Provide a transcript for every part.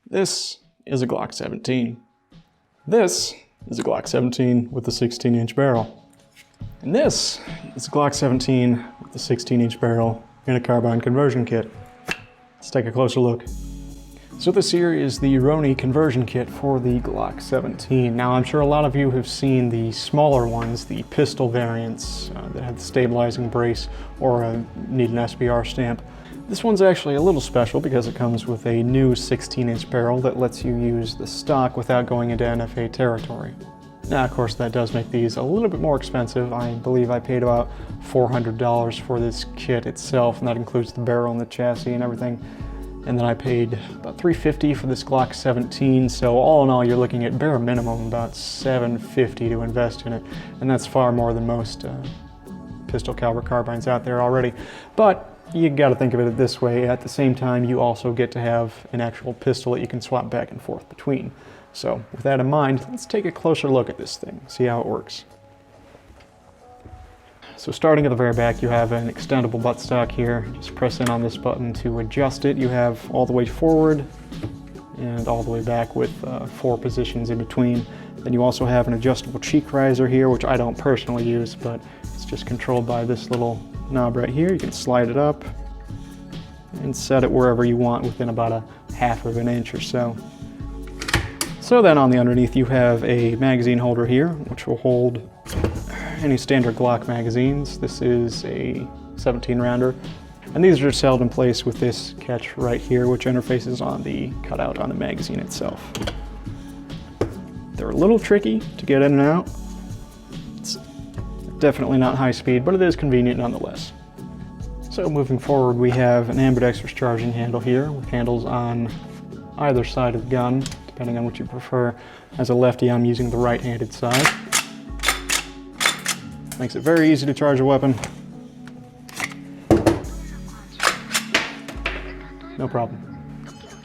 This is a Glock 17. This is a Glock 17 with a 16-inch barrel. And this is a Glock 17 with a 16-inch barrel in a carbine conversion kit. Let's take a closer look. So this here is the Roni conversion kit for the Glock 17. Now I'm sure a lot of you have seen the smaller ones, the pistol variants that have the stabilizing brace or need an SBR stamp. This one's actually a little special because it comes with a new 16-inch barrel that lets you use the stock without going into NFA territory. Now, of course, that does make these a little bit more expensive. I believe I paid about $400 for this kit itself, and that includes the barrel and the chassis and everything. And then I paid about $350 for this Glock 17, so all in all, you're looking at bare minimum about $750 to invest in it, and that's far more than most pistol caliber carbines out there already. But you got to think of it this way. At the same time, you also get to have an actual pistol that you can swap back and forth between. So with that in mind, let's take a closer look at this thing, see how it works. So starting at the very back, you have an extendable buttstock here. Just press in on this button to adjust it. You have all the way forward and all the way back with 4 positions in between. Then you also have an adjustable cheek riser here, which I don't personally use, but it's just controlled by this little knob right here. You can slide it up and set it wherever you want within about a ½ of an inch or so. So then on the underneath you have a magazine holder here, which will hold any standard Glock magazines. This is a 17 rounder, and these are just held in place with this catch right here, which interfaces on the cutout on the magazine itself. They're a little tricky to get in and out. It's definitely not high speed, but it is convenient nonetheless. So moving forward, we have an ambidextrous charging handle here with handles on either side of the gun, depending on what you prefer. As a lefty, I'm using the right-handed side. Makes it very easy to charge a weapon. No problem.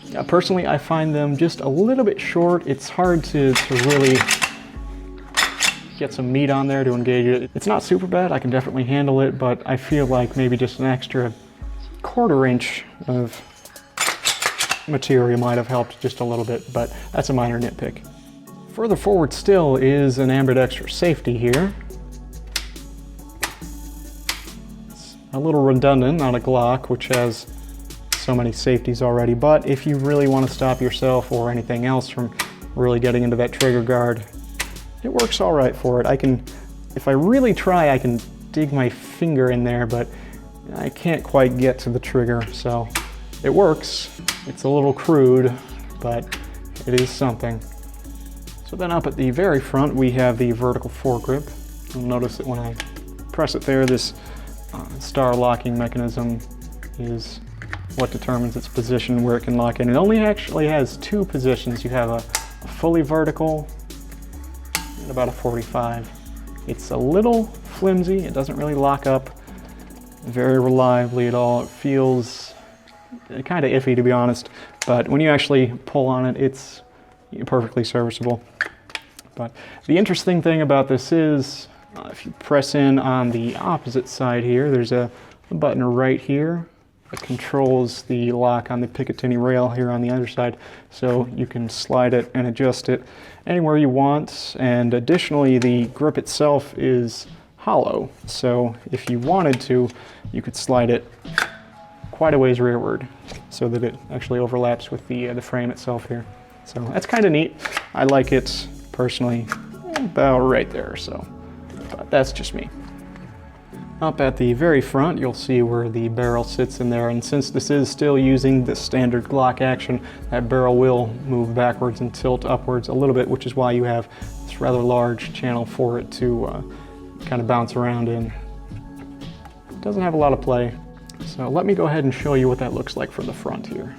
Yeah, personally, I find them just a little bit short. It's hard to really get some meat on there to engage it. It's not super bad, I can definitely handle it, but I feel like maybe just an extra ½ inch of material might have helped just a little bit, but that's a minor nitpick. Further forward still is an ambidextrous safety here. It's a little redundant on a Glock, which has so many safeties already, but if you really want to stop yourself or anything else from really getting into that trigger guard, it works all right for it. If I really try, I can dig my finger in there, but I can't quite get to the trigger, so it works. It's a little crude, but it is something. So then up at the very front, we have the vertical foregrip. You'll notice that when I press it there, this star locking mechanism is what determines its position, where it can lock in. It only actually has 2 positions. You have a fully vertical and about a 45. It's a little flimsy. It doesn't really lock up very reliably at all. It feels kind of iffy, to be honest, but when you actually pull on it, it's perfectly serviceable. But the interesting thing about this is if you press in on the opposite side here, there's a button right here that controls the lock on the Picatinny rail here on the underside, so you can slide it and adjust it anywhere you want. And additionally, the grip itself is hollow, so if you wanted to, you could slide it quite a ways rearward so that it actually overlaps with the frame itself here. So that's kind of neat. I like it personally about right there, so but that's just me. Up at the very front, you'll see where the barrel sits in there, and since this is still using the standard Glock action, that barrel will move backwards and tilt upwards a little bit, which is why you have this rather large channel for it to kind of bounce around in. It doesn't have a lot of play, so let me go ahead and show you what that looks like from the front here.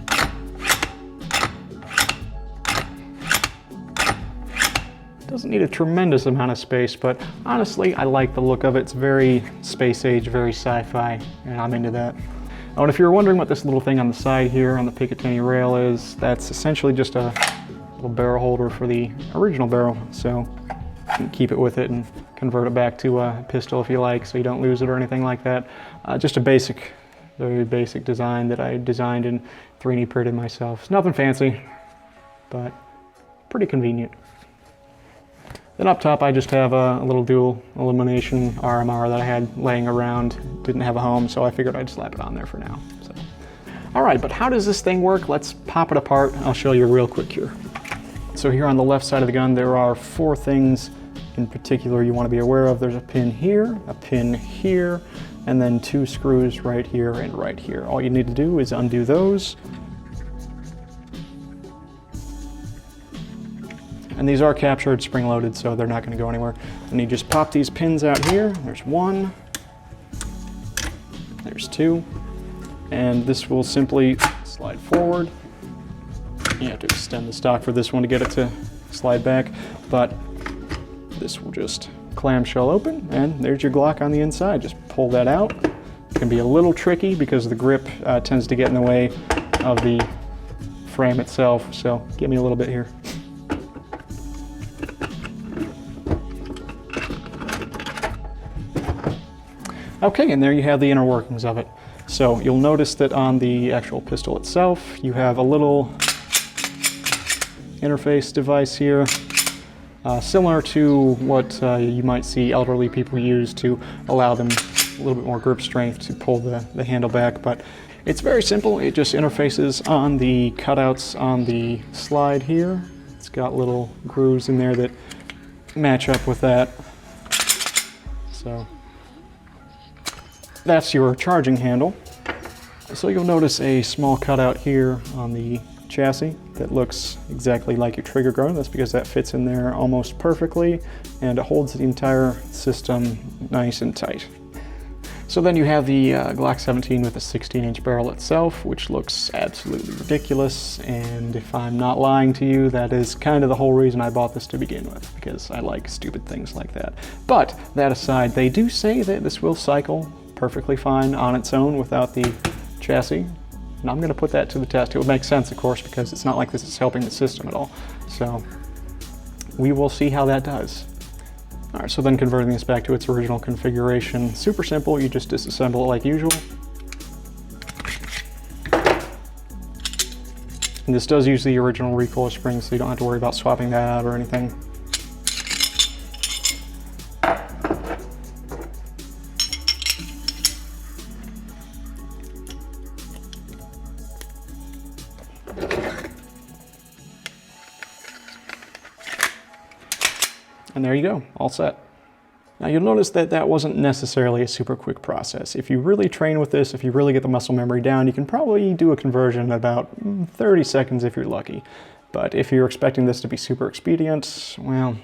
Doesn't need a tremendous amount of space, but honestly, I like the look of it. It's very space age, very sci-fi, and I'm into that. Oh, and if you're wondering what this little thing on the side here on the Picatinny rail is, that's essentially just a little barrel holder for the original barrel. So you can keep it with it and convert it back to a pistol if you like, so you don't lose it or anything like that. Just a basic, very basic design that I designed and 3D printed myself. It's nothing fancy. but pretty convenient. Then up top I just have a little dual illumination RMR that I had laying around. Didn't have a home, so I figured I'd slap it on there for now. So. All right, but how does this thing work? Let's pop it apart. I'll show you real quick here. So here on the left side of the gun, there are 4 things in particular you want to be aware of. There's a pin here, and then 2 screws right here and right here. All you need to do is undo those. And these are captured spring-loaded, so they're not going to go anywhere. And you just pop these pins out here. There's 1, there's 2, and this will simply slide forward. You have to extend the stock for this one to get it to slide back, but this will just clamshell open, and there's your Glock on the inside. Just pull that out. It can be a little tricky because the grip tends to get in the way of the frame itself, so give me a little bit here. Okay, and there you have the inner workings of it. So you'll notice that on the actual pistol itself, you have a little interface device here, similar to what you might see elderly people use to allow them a little bit more grip strength to pull the handle back. But it's very simple. It just interfaces on the cutouts on the slide here. It's got little grooves in there that match up with that. So that's your charging handle. So you'll notice a small cutout here on the chassis that looks exactly like your trigger guard. That's because that fits in there almost perfectly, and it holds the entire system nice and tight. So then you have the Glock 17 with a 16-inch barrel itself, which looks absolutely ridiculous, and if I'm not lying to you, that is kind of the whole reason I bought this to begin with, because I like stupid things like that. But that aside, they do say that this will cycle perfectly fine on its own without the chassis, and I'm going to put that to the test. It would make sense, of course, because it's not like this is helping the system at all. So we will see how that does. All right, so then converting this back to its original configuration, super simple. You just disassemble it like usual. And this does use the original recoil spring, so you don't have to worry about swapping that out or anything. And there you go, all set. Now you'll notice that that wasn't necessarily a super quick process. If you really train with this, if you really get the muscle memory down, you can probably do a conversion in about 30 seconds if you're lucky. But if you're expecting this to be super expedient, well,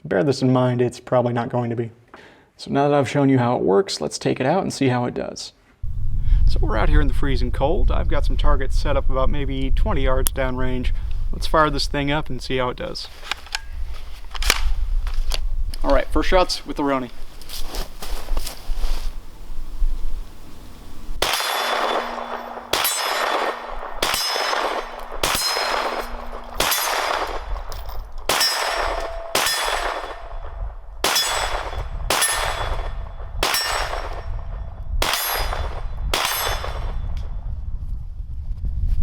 bear this in mind, it's probably not going to be. So now that I've shown you how it works, let's take it out and see how it does. So we're out here in the freezing cold. I've got some targets set up about maybe 20 yards downrange. Let's fire this thing up and see how it does. All right, first shots with the Roni.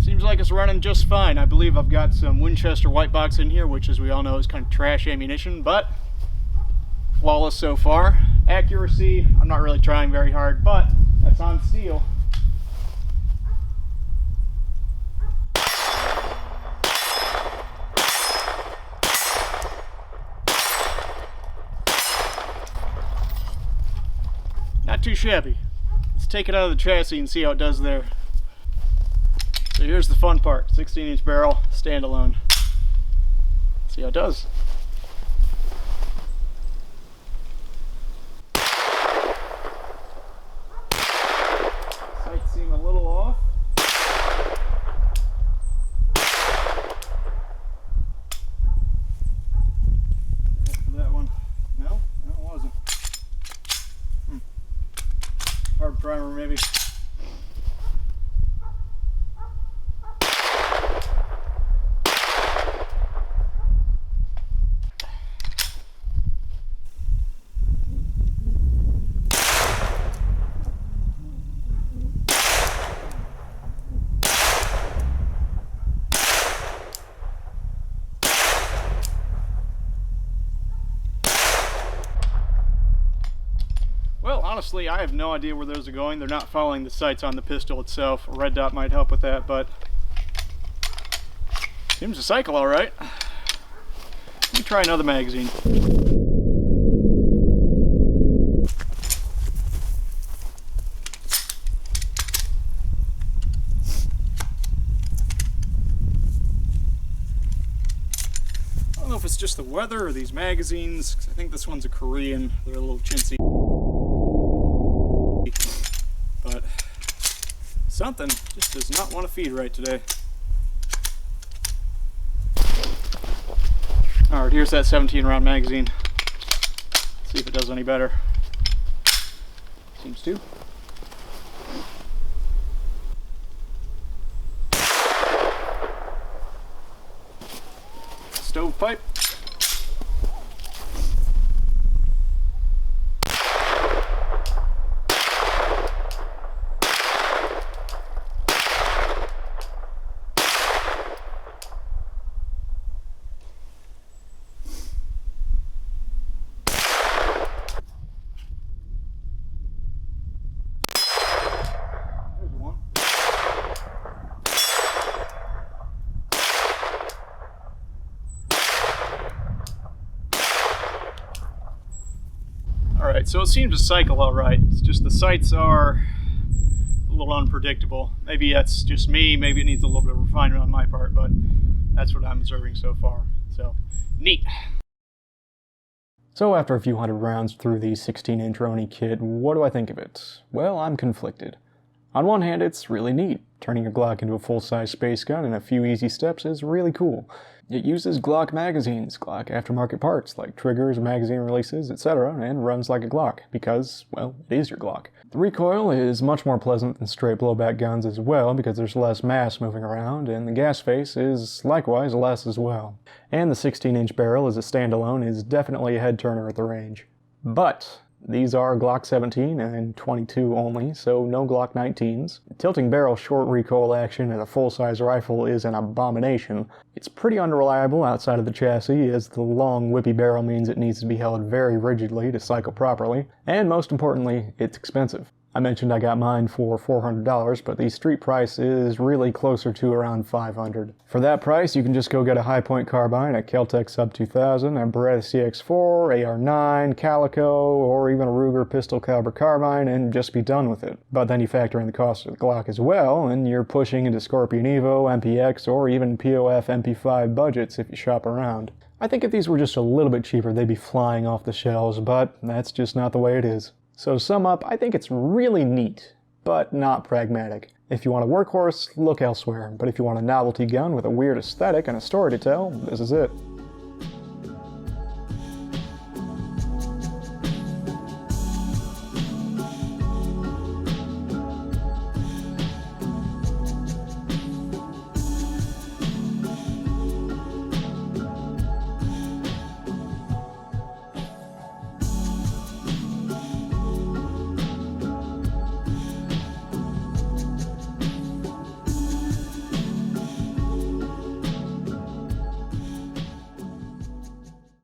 Seems like it's running just fine. I believe I've got some Winchester white box in here, which, as we all know, is kind of trash ammunition, but flawless so far. Accuracy, I'm not really trying very hard, but that's on steel. Not too shabby. Let's take it out of the chassis and see how it does there. So here's the fun part, 16-inch barrel, standalone. See how it does. Sights seem a little off. For that one. No, it wasn't. Hard primer maybe. Honestly, I have no idea where those are going. They're not following the sights on the pistol itself. A red dot might help with that, but seems to cycle all right. Let me try another magazine. I don't know if it's just the weather or these magazines. I think this one's a Korean. They're a little chintzy. But something just does not want to feed right today. Alright, here's that 17 round magazine. See if it does any better. Seems to. Stovepipe. Alright, so it seems to cycle alright. It's just the sights are a little unpredictable. Maybe that's just me, maybe it needs a little bit of refinement on my part, but that's what I'm observing so far. So, neat. So after a few hundred rounds through the 16-inch Roni kit, what do I think of it? Well, I'm conflicted. On one hand, it's really neat. Turning your Glock into a full-size space gun in a few easy steps is really cool. It uses Glock magazines, Glock aftermarket parts like triggers, magazine releases, etc., and runs like a Glock because, well, it is your Glock. The recoil is much more pleasant than straight blowback guns as well because there's less mass moving around, and the gas face is likewise less as well. And the 16-inch barrel as a standalone is definitely a head-turner at the range. But these are Glock 17 and 22 only, so no Glock 19s. Tilting barrel short recoil action in a full-size rifle is an abomination. It's pretty unreliable outside of the chassis, as the long whippy barrel means it needs to be held very rigidly to cycle properly, and most importantly, it's expensive. I mentioned I got mine for $400, but the street price is really closer to around $500. For that price, you can just go get a high-point carbine, a Kel-Tec Sub 2000, a Beretta CX4, AR-9, Calico, or even a Ruger pistol caliber carbine and just be done with it. But then you factor in the cost of the Glock as well, and you're pushing into Scorpion Evo, MPX, or even POF MP5 budgets if you shop around. I think if these were just a little bit cheaper, they'd be flying off the shelves, but that's just not the way it is. So to sum up, I think it's really neat, but not pragmatic. If you want a workhorse, look elsewhere, but if you want a novelty gun with a weird aesthetic and a story to tell, this is it.